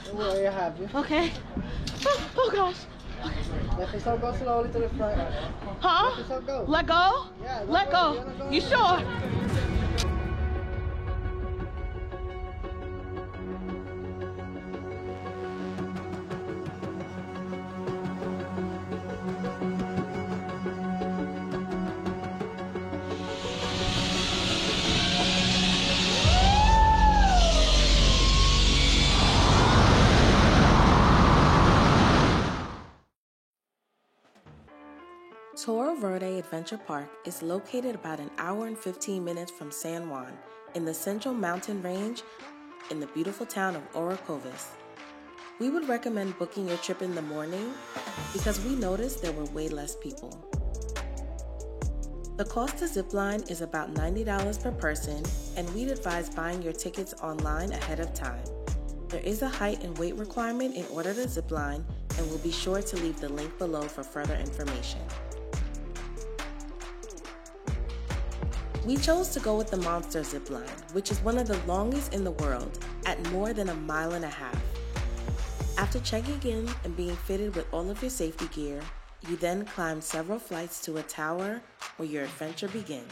Don't worry, I have you. Okay. Oh gosh. Let yourself go slowly to the front. Huh? Let yourself go. Let go? Yeah, let go. You sure? Toro Verde Adventure Park is located about an hour and 15 minutes from San Juan in the Central Mountain Range in the beautiful town of Orocovis. We would recommend booking your trip in the morning because we noticed there were way less people. The cost to zipline is about $90 per person, and we'd advise buying your tickets online ahead of time. There is a height and weight requirement in order to zipline, and we'll be sure to leave the link below for further information. We chose to go with the Monster Zipline, which is one of the longest in the world, at more than 1.5 miles. After checking in and being fitted with all of your safety gear, you then climb several flights to a tower where your adventure begins.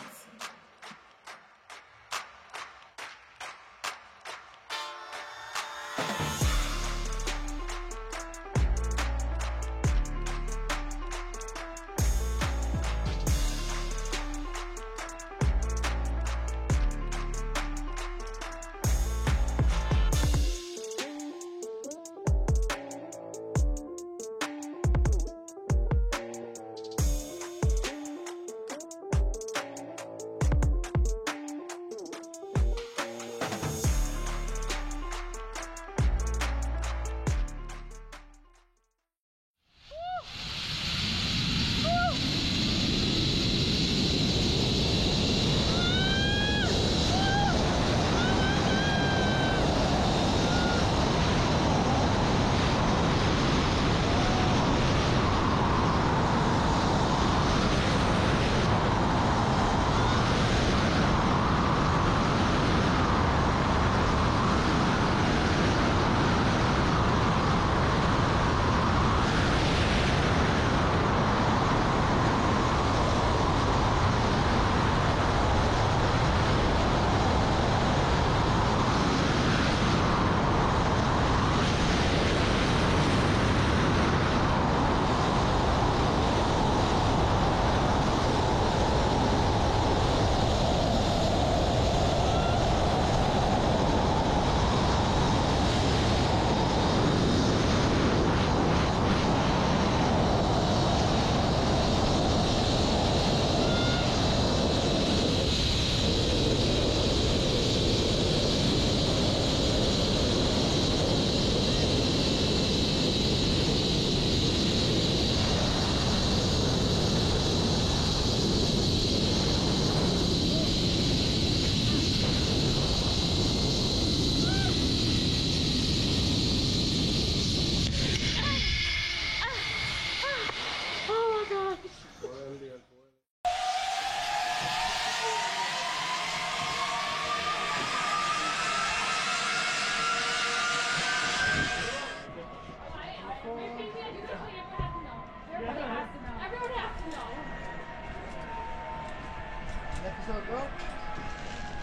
Let yourself go.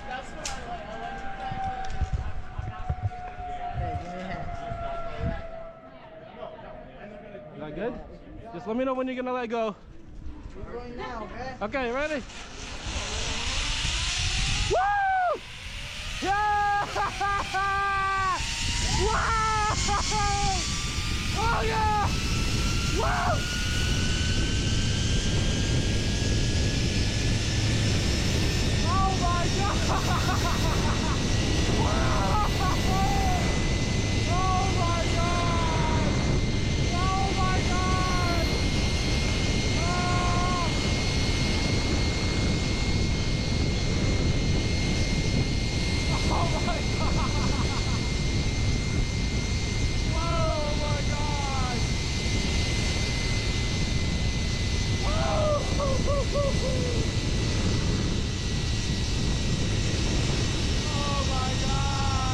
That's what I like. I like the Okay, give me a hand. Is that good? Just let me know when you're gonna let go. We're going now, okay? Okay, ready? Woo! Yeah! Wow! Oh yeah! Woo! Oh my God! Oh my God!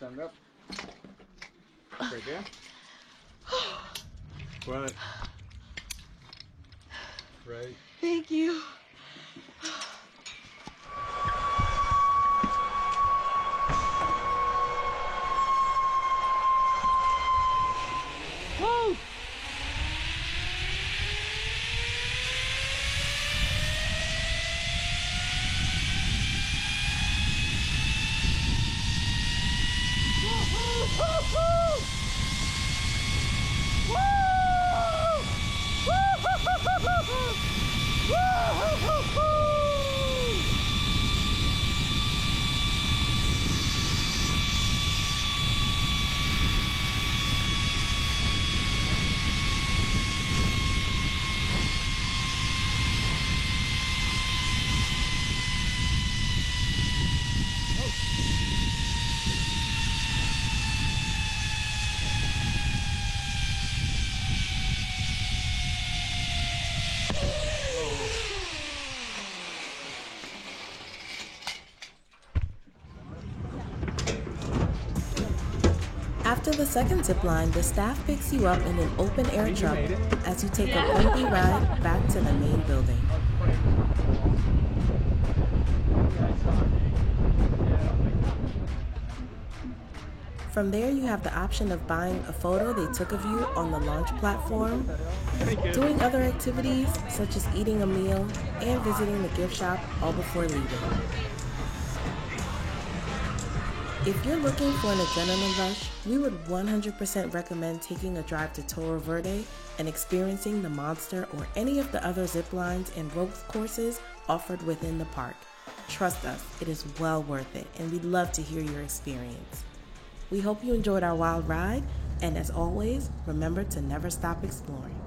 Stand up. Right there. Right. Right. Thank you. Whoa! After the second zip line, the staff picks you up in an open air truck as you take a bumpy ride back to the main building. From there, you have the option of buying a photo they took of you on the launch platform, doing other activities such as eating a meal, and visiting the gift shop all before leaving. If you're looking for an adrenaline rush, we would 100% recommend taking a drive to Toro Verde and experiencing the Monster or any of the other zip lines and rope courses offered within the park. Trust us, it is well worth it, and we'd love to hear your experience. We hope you enjoyed our wild ride, and as always, remember to never stop exploring.